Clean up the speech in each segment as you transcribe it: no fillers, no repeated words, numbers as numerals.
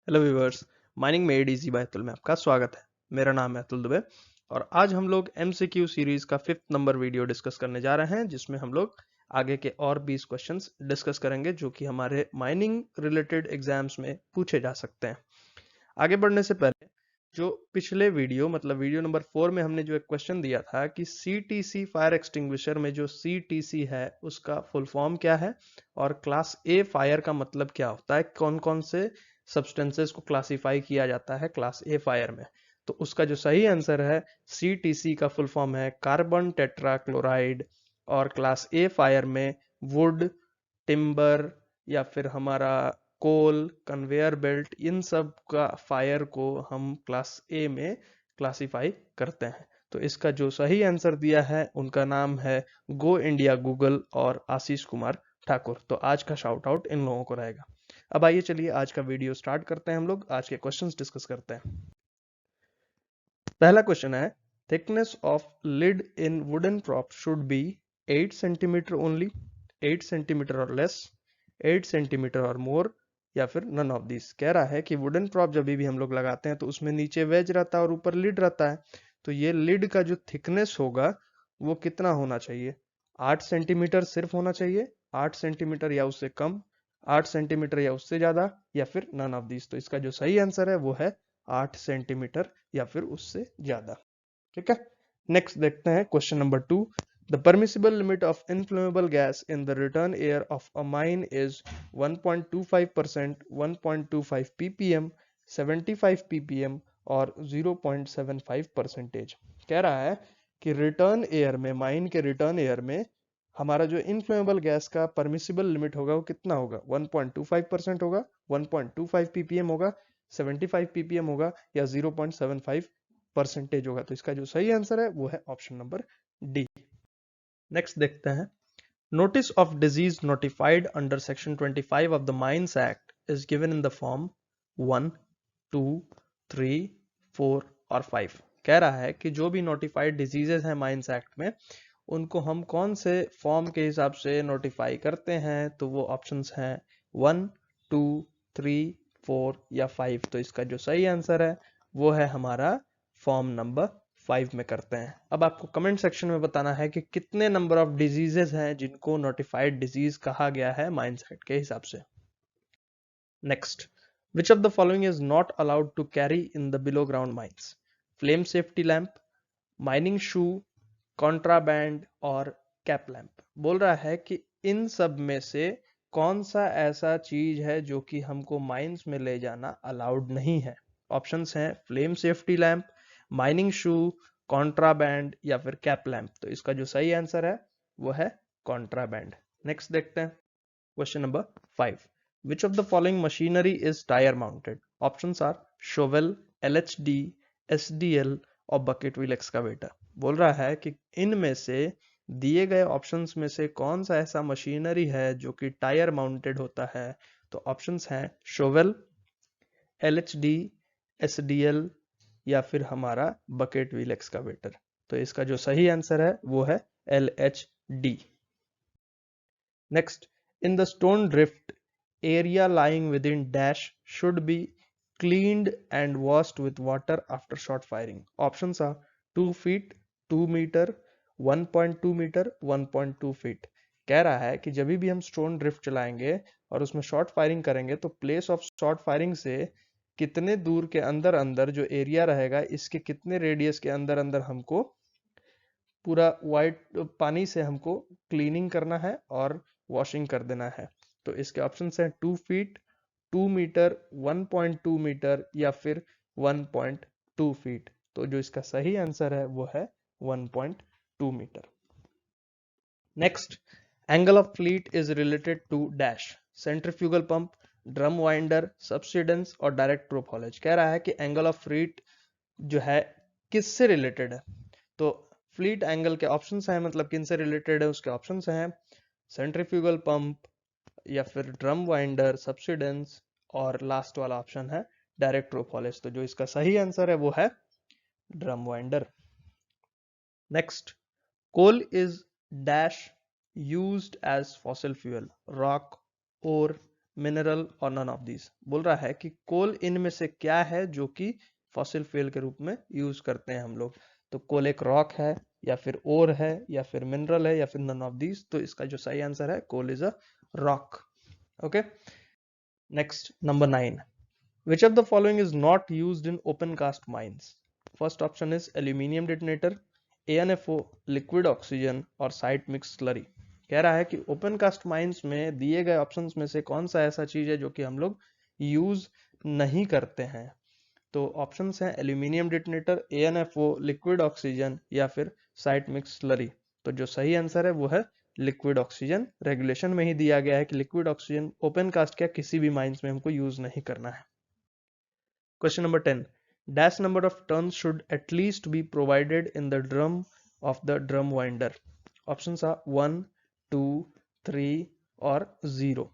Hello viewers. Mining made easy by Atul में आपका स्वागत है। मेरा नाम है अतुल दुबे और आज हम लोग एमसीक्यू सीरीज का 5th नंबर वीडियो डिस्कस करने जा रहे हैं, जिसमें हम लोग आगे के और 20 क्वेश्चंस डिस्कस करेंगे जो कि हमारे माइनिंग रिलेटेड एग्जाम्स में पूछे जा सकते हैं। आगे बढ़ने से पहले जो पिछले वीडियो मतलब वीडियो नंबर 4 में हमने जो एक क्वेश्चन दिया था कि सीटीसी फायर एक्सटिंग्विशर में जो सीटीसी है उसका फुल फॉर्म क्या है और क्लास ए फायर का मतलब क्या होता है, कौन कौन से सब्सटेंसेस को क्लासिफाई किया जाता है क्लास ए फायर में। तो उसका जो सही आंसर है सीटीसी का फुल फॉर्म है कार्बन टेट्रा क्लोराइड। और क्लास ए फायर में वुड, टिम्बर या फिर हमारा कोल, कन्वेयर बेल्ट, इन सब का फायर को हम क्लास ए में क्लासिफाई करते हैं। तो इसका जो सही आंसर दिया है उनका नाम है गो इंडिया गूगल और आशीष कुमार ठाकुर। तो आज का शाउट आउट इन लोगों को रहेगा। अब आइए चलिए आज का वीडियो स्टार्ट करते हैं। हम लोग आज के क्वेश्चंस डिस्कस करते हैं। पहला क्वेश्चन है thickness of lid in wooden prop should be 8 centimetre only, 8 centimetre और लेस, 8 सेंटीमीटर और मोर, या फिर नन ऑफ दिस। कह रहा है कि वुडन प्रॉप जब भी हम लोग लगाते हैं तो उसमें नीचे वेज रहता है और ऊपर लिड रहता है। तो ये लिड का जो थिकनेस होगा वो कितना होना चाहिए? 8 सेंटीमीटर सिर्फ होना चाहिए, 8 सेंटीमीटर या उससे कम, 8 सेंटीमीटर या उससे ज्यादा, या फिर नन ऑफ दिस। तो इसका जो सही आंसर है वो है 8 सेंटीमीटर या फिर उससे ज्यादा। ठीक है, नेक्स्ट देखते हैं question number 2। The permissible limit of inflammable gas in the return air of a mine is 1.25%, 1.25 ppm, 75 ppm और 0.75%। कह रहा है कि रिटर्न एयर में, माइन के रिटर्न एयर में हमारा जो इनफ्लेमेबल गैस का परमिसिबल लिमिट होगा वो कितना होगा? 1.25% होगा, 1.25 ppm होगा, 75 ppm होगा, या 0.75% होगा। तो इसका जो सही आंसर है वो है ऑप्शन नंबर डी। नेक्स्ट देखते हैं। Notice of disease notified under section 25 of the mines act is given in the form 1, 2, 3, 4 और 5। कह रहा है कि जो भी नोटिफाइड डिजीजेस हैं माइंस एक्ट में उनको हम कौन से फॉर्म के हिसाब से नोटिफाई करते हैं। तो वो ऑप्शंस हैं 1, 2, 3, 4 या 5। तो इसका जो सही आंसर है वो है हमारा फॉर्म नंबर 5 में करते हैं। अब आपको कमेंट सेक्शन में बताना है कि कितने नंबर ऑफ डिजीजेस हैं जिनको नोटिफाइड डिजीज कहा गया है माइंस एक्ट के हिसाब से। Next, which of the following is not allowed to carry in the below ground mines? Flame safety lamp, mining shoe, contraband और कैप लैंप। बोल रहा है कि इन सब में से कौन सा ऐसा चीज है जो कि हमको माइंस में ले जाना अलाउड नहीं है। ऑप्शंस हैं flame safety lamp, mining shoe, contraband या फिर कैप लैंप। तो इसका जो सही आंसर है वो है कॉन्ट्राबैंड। नेक्स्ट देखते हैं question number 5। Which of the following machinery is tire mounted? Options are shovel, LHD, SDL और bucket wheel excavator। बोल रहा है कि इनमें से दिए गए ऑप्शंस में से कौन सा ऐसा मशीनरी है जो कि टायर माउंटेड होता है। तो ऑप्शंस हैं शोवेल, LHD, SDL या फिर हमारा बकेट व्हील एक्सकावेटर। तो इसका जो सही आंसर है वो है LHD। Next, in the stone drift, area lying within dash should be cleaned and washed with water after shot firing. Options are 2 feet, 2 meter, 1.2 meter, 1.2 feet। कह रहा है कि जब भी हम स्टोन ड्रिफ्ट चलाएंगे और उसमें शॉर्ट फायरिंग करेंगे तो प्लेस ऑफ शॉर्ट फायरिंग से कितने दूर के अंदर अंदर जो एरिया रहेगा, इसके कितने रेडियस के अंदर अंदर हमको पूरा वाइट पानी से हमको क्लीनिंग करना है और वॉशिंग कर देना है। तो इसके ऑप्शन हैं 2 फीट, 2 मीटर, 1.2 मीटर या फिर 1.2 फीट। तो जो इसका सही आंसर है वो है 1.2 metre. Next, angle of fleet is related to dash, centrifugal pump, drum winder, subsidence और डायरेक्ट प्रोप हॉलेज। कह रहा है कि एंगल ऑफ फ्लीट जो है किससे रिलेटेड है। तो फ्लीट एंगल के ऑप्शंस हैं, मतलब किन से रिलेटेड है उसके ऑप्शंस हैं सेंट्रीफ्यूगल पंप या फिर ड्रम वाइंडर, सब्सिडेंस और लास्ट वाला ऑप्शन है डायरेक्ट प्रोपोलिस। तो जो इसका सही आंसर है वो है drum winder. Next, coal is dash used as fossil fuel, rock, ore, mineral और नन ऑफ दीज। बोल रहा है कि कोल इनमें से क्या है जो कि फॉसिल फ्यूल के रूप में यूज करते हैं हम लोग। तो कोल एक रॉक है, या फिर ओर है, या फिर मिनरल है, या फिर नन ऑफ दीज। तो इसका जो सही आंसर है, coal is a rock. Okay, next number 9, which of the following is not used in open cast mines? First option is aluminium detonator, ANFO, liquid oxygen और site mix slurry। कह रहा है कि ओपन कास्ट माइंस में दिए गए options में से कौन सा ऐसा चीज है जो कि हम लोग यूज नहीं करते हैं। तो ऑप्शंस हैं aluminium detonator, ANFO, liquid oxygen या फिर साइट मिक्स स्लरी। तो जो सही आंसर है वो है लिक्विड ऑक्सीजन। रेगुलेशन में ही दिया गया है कि लिक्विड ऑक्सीजन ओपन कास्ट क्या किसी भी माइंस में हमको यूज नहीं करना है। Question number 10. Dash number of turns should at least be provided in the drum of the drum winder. Options are 1, 2, 3 और 0।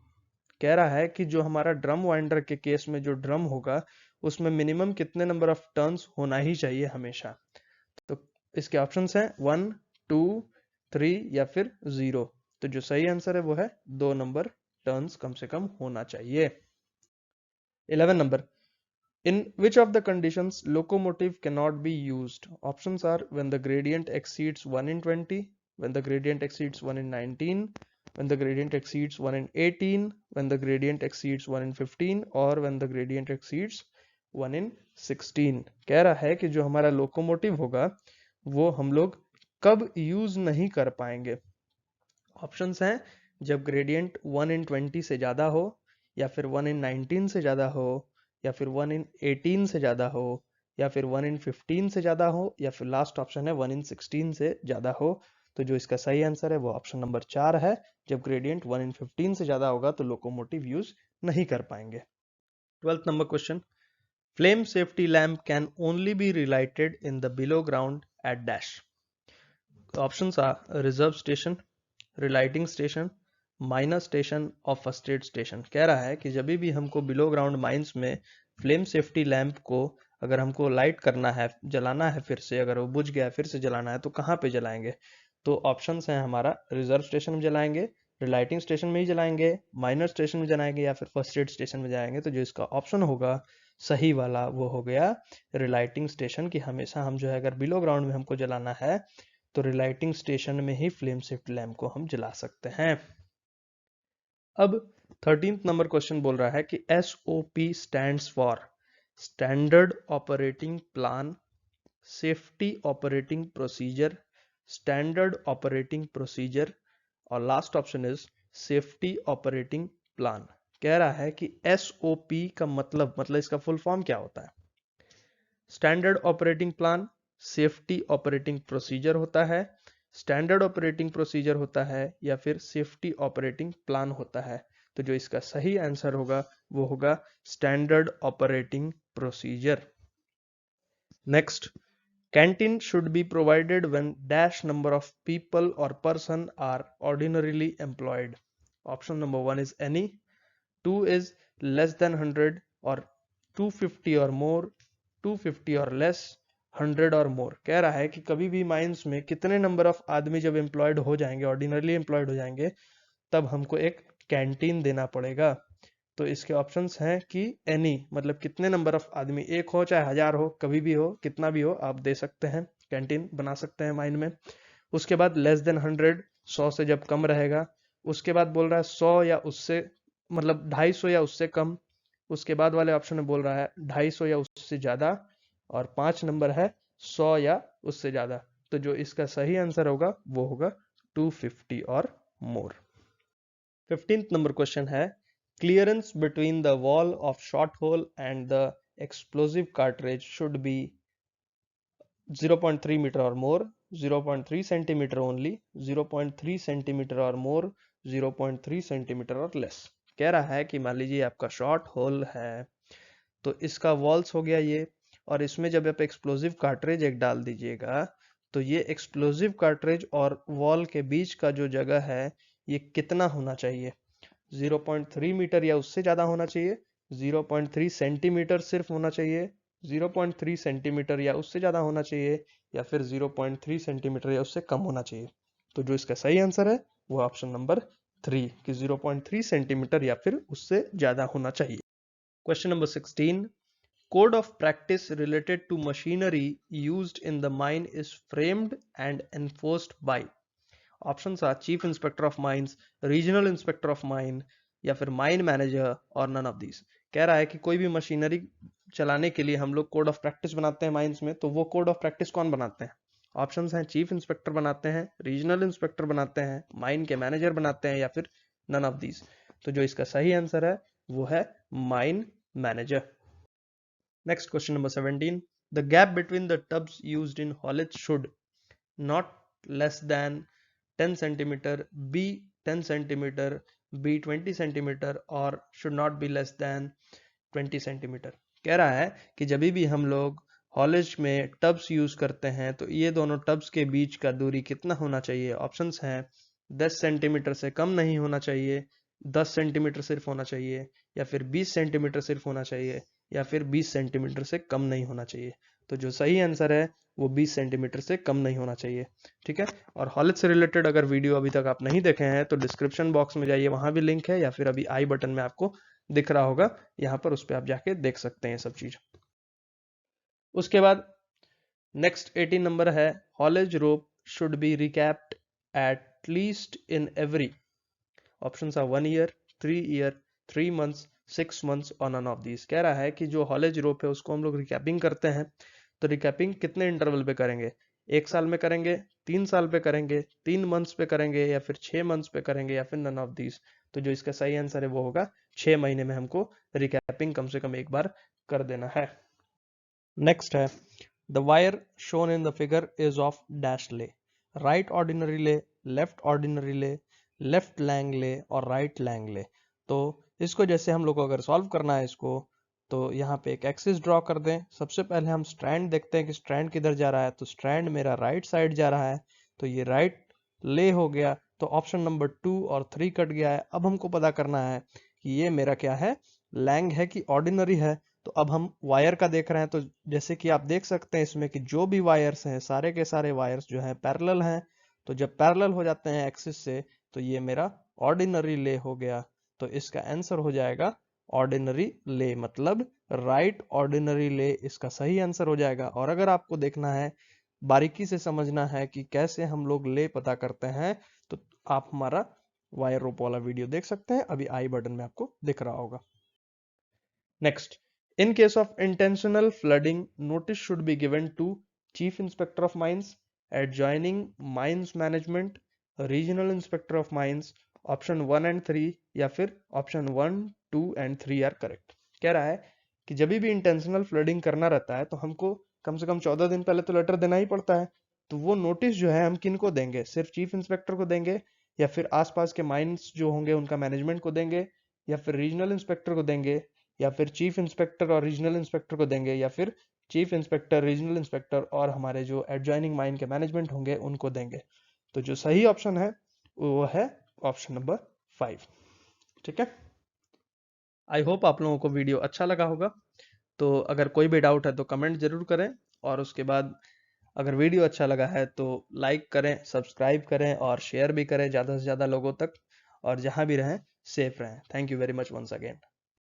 कह रहा है कि जो हमारा ड्रम वाइंडर के केस में जो ड्रम होगा उसमें मिनिमम कितने नंबर ऑफ टर्न्स होना ही चाहिए हमेशा। तो इसके ऑप्शंस हैं 1, 2, 3 या फिर 0। तो जो सही आंसर है वो है 2 नंबर टर्न्स कम से कम होना चाहिए। 11 number, in which of the conditions locomotive cannot be used? Options are when the gradient exceeds 1 in 20, when the gradient exceeds 1 in 19, when the gradient exceeds 1 in 18, when the gradient exceeds 1 in 15 और when the gradient exceeds 1 in 16। कह रहा है कि जो हमारा locomotive होगा वो हम लोग कब यूज नहीं कर पाएंगे। ऑप्शंस हैं जब ग्रेडियंट 1 in 20 से ज़्यादा हो, या फिर 1 in 19 से ज़्यादा हो, या फिर 1 in 18 से ज़्यादा हो, या फिर 1 in 15 से ज़्यादा हो, या फिर लास्ट ऑप्शन है 1 in 16 से ज़्यादा हो। तो जो इसका सही आंसर है वो ऑप्शन नंबर 4 है। जब ग्रेडियंट 1 in 15 से ज़्यादा होगा तो लोकोमोटिव यूज नहीं कर पाएंगे। 12th number question, flame safety lamp can only be relighted in the below ground at dash. Options are reserve station, relighting station, miner station और फर्स्ट एड स्टेशन। कह रहा है कि जब भी हमको बिलो ग्राउंड माइंस में फ्लेम सेफ्टी लैंप को अगर हमको लाइट करना है, जलाना है, फिर से अगर वो बुझ गया फिर से जलाना है तो कहाँ पे जलाएंगे। तो ऑप्शंस हैं हमारा रिजर्व स्टेशन में जलाएंगे, रिलाइटिंग स्टेशन में ही जलाएंगे, माइनर स्टेशन में जलाएंगे या फिर फर्स्ट एड स्टेशन में जाएंगे। तो जो इसका ऑप्शन होगा सही वाला वो हो गया रिलाइटिंग स्टेशन। की हमेशा हम जो है अगर बिलो ग्राउंड में हमको जलाना है तो रिलाइटिंग स्टेशन में ही फ्लेम सेफ्टी लैम्प को हम जला सकते हैं। अब 13th नंबर क्वेश्चन बोल रहा है कि SOP stands for standard operating plan, safety operating procedure, standard operating procedure और last option is safety operating plan. कह रहा है कि SOP का मतलब इसका फुल फॉर्म क्या होता है। Standard operating plan, safety operating procedure होता है, स्टैंडर्ड ऑपरेटिंग प्रोसीजर होता है या फिर सेफ्टी ऑपरेटिंग प्लान होता है। तो जो इसका सही आंसर होगा वो होगा standard operating procedure. Next, canteen should be provided when dash number of people और person are ordinarily employed. Option number 1 is any, 2 is less than 100 और 250 और मोर, 250 और लेस, 100 और मोर। कह रहा है कि कभी भी माइंस में कितने नंबर ऑफ आदमी जब एम्प्लॉयड हो जाएंगे, ऑर्डिनरली एम्प्लॉयड हो जाएंगे, तब हमको एक कैंटीन देना पड़ेगा। तो इसके ऑप्शंस हैं कि एनी मतलब कितने नंबर ऑफ आदमी, एक हो चाहे 1000 हो, कभी भी हो, कितना भी हो आप दे सकते हैं, कैंटीन बना सकते हैं माइंड में। उसके बाद लेस देन 100, 100 से जब कम रहेगा। उसके बाद बोल रहा है 100 या उससे मतलब 250 या उससे कम। उसके बाद वाले ऑप्शन में बोल रहा है 250 या उससे ज्यादा। और 5 नंबर है 100 या उससे ज्यादा। तो जो इसका सही आंसर होगा वो होगा 250 और मोर। 15th नंबर क्वेश्चन है, clearance between the wall of shot hole and the explosive cartridge should be 0.3 metre और मोर, 0.3 सेंटीमीटर ओनली, 0.3 सेंटीमीटर और मोर, 0.3 सेंटीमीटर और लेस। कह रहा है कि मान लीजिए आपका शॉर्ट होल है तो इसका वॉल्स हो गया ये, और इसमें जब आप एक्सप्लोजिव कार्ट्रिज एक डाल दीजिएगा तो ये एक्सप्लोजिव कार्ट्रिज और वॉल के बीच का जो जगह है ये कितना होना चाहिए। 0.3 मीटर या उससे ज्यादा होना चाहिए, 0.3 सेंटीमीटर सिर्फ होना चाहिए, 0.3 सेंटीमीटर या उससे ज्यादा होना चाहिए, या फिर 0.3 सेंटीमीटर या उससे कम होना चाहिए। तो जो इसका सही आंसर है वो ऑप्शन नंबर 0.3 कि 0.3 सेंटीमीटर या फिर उससे ज्यादा होना चाहिए। Question number 16, code of practice related to machinery used in the mine is framed and enforced by। Options are chief inspector of mines, regional inspector of mine, या फिर माइन मैनेजर, और नन ऑफ दीज। कह रहा है कि कोई भी machinery चलाने के लिए हम लोग कोड ऑफ प्रैक्टिस बनाते हैं माइंस में, तो वो कोड ऑफ प्रैक्टिस कौन बनाते हैं? ऑप्शंस हैं चीफ इंस्पेक्टर बनाते हैं, रीजनल इंस्पेक्टर बनाते हैं, माइन के मैनेजर बनाते हैं, या फिर नन ऑफ दीज। तो जो इसका सही आंसर है वो है mine manager. Next question number 17, the gap between the tubs used in haulage should not less than 10 centimeter, B 10 centimeter, B 20 centimeter, और should not be less than 20 centimeter। कह रहा है कि जब भी हम लोग हॉलेज में टब्स यूज करते हैं तो ये दोनों टब्स के बीच का दूरी कितना होना चाहिए? ऑप्शंस हैं 10 सेंटीमीटर से कम नहीं होना चाहिए, 10 सेंटीमीटर सिर्फ होना चाहिए, या फिर 20 सेंटीमीटर सिर्फ होना चाहिए, या फिर 20 सेंटीमीटर से कम नहीं होना चाहिए। तो जो सही आंसर है वो 20 सेंटीमीटर से कम नहीं होना चाहिए। ठीक है, और हॉलेज से रिलेटेड अगर वीडियो अभी तक आप नहीं देखे हैं तो डिस्क्रिप्शन बॉक्स में जाइए, वहां भी लिंक है, या फिर अभी आई बटन में आपको दिख रहा होगा, यहाँ पर उस पर आप जाके देख सकते हैं सब चीज। उसके बाद नेक्स्ट 18 नंबर है, haulage rope should be recapped at least in every. Options are 1 year, 3 year, 3 months, 6 months, और नन ऑफ दीज। कह रहा है कि जो हॉलेज रोप है उसको हम लोग रिकैपिंग करते हैं, तो रिकैपिंग कितने इंटरवल पे करेंगे? 1 साल में करेंगे, 3 साल पे करेंगे, 3 मंथ्स पे करेंगे, या फिर 6 मंथ्स पे करेंगे, या फिर नन ऑफ दीज। तो जो इसका सही आंसर है वो होगा 6 महीने में हमको रिकैपिंग कम से कम एक बार कर देना है। नेक्स्ट है, the wire shown in the figure is of dash ले, राइट ऑर्डिनरी ले, लेफ्ट ऑर्डिनरी ले, लेफ्ट लैंग ले, और राइट लैंग ले। तो इसको जैसे हम लोग को अगर सॉल्व करना है इसको, तो यहाँ पे एक एक्सिस ड्रॉ कर दें। सबसे पहले हम स्ट्रैंड देखते हैं कि स्ट्रैंड किधर जा रहा है, तो स्ट्रैंड मेरा राइट साइड जा रहा है, तो ये राइट ले हो गया। तो ऑप्शन नंबर 2 और 3 कट गया है। अब हमको पता करना है कि ये मेरा क्या है, लैंग है कि ऑर्डिनरी है। तो अब हम वायर का देख रहे हैं, तो जैसे कि आप देख सकते हैं इसमें कि जो भी वायर्स हैं सारे के सारे वायर्स जो हैं पैरेलल हैं। तो जब पैरेलल हो जाते हैं एक्सिस से तो ये मेरा ऑर्डिनरी ले हो गया। तो इसका आंसर हो जाएगा ऑर्डिनरी ले, मतलब राइट ऑर्डिनरी ले इसका सही आंसर हो जाएगा। और अगर आपको देखना है, बारीकी से समझना है कि कैसे हम लोग ले पता करते हैं, तो आप हमारा वायर रोप वाला वीडियो देख सकते हैं, अभी आई बटन में आपको दिख रहा होगा। Next, in case of intentional flooding, notice should be given to Chief Inspector of Mines, adjoining Mines Management, Regional Inspector of Mines, option 1 and 3, या फिर ऑप्शन 1, 2 एंड 3 आर करेक्ट। कह रहा है कि जब भी इंटेंशनल फ्लडिंग करना रहता है तो हमको कम से कम 14 दिन पहले तो लेटर देना ही पड़ता है। तो वो नोटिस जो है हम किन को देंगे? सिर्फ चीफ इंस्पेक्टर को देंगे, या फिर आसपास के माइंस जो होंगे उनका मैनेजमेंट को देंगे, या फिर रीजनल इंस्पेक्टर को देंगे, या फिर चीफ इंस्पेक्टर और रीजनल इंस्पेक्टर को देंगे, या फिर चीफ इंस्पेक्टर, रीजनल इंस्पेक्टर और हमारे जो एडजॉइनिंग माइन के मैनेजमेंट होंगे उनको देंगे। तो जो सही ऑप्शन है वो है ऑप्शन नंबर 5। ठीक है, आई होप आप लोगों को वीडियो अच्छा लगा होगा। तो अगर कोई भी डाउट है तो कमेंट जरूर करें, और उसके बाद अगर वीडियो अच्छा लगा है तो लाइक करें, सब्सक्राइब करें, और शेयर भी करें ज़्यादा से ज़्यादा लोगों तक। और जहां भी रहें सेफ रहें। Thank you very much once again.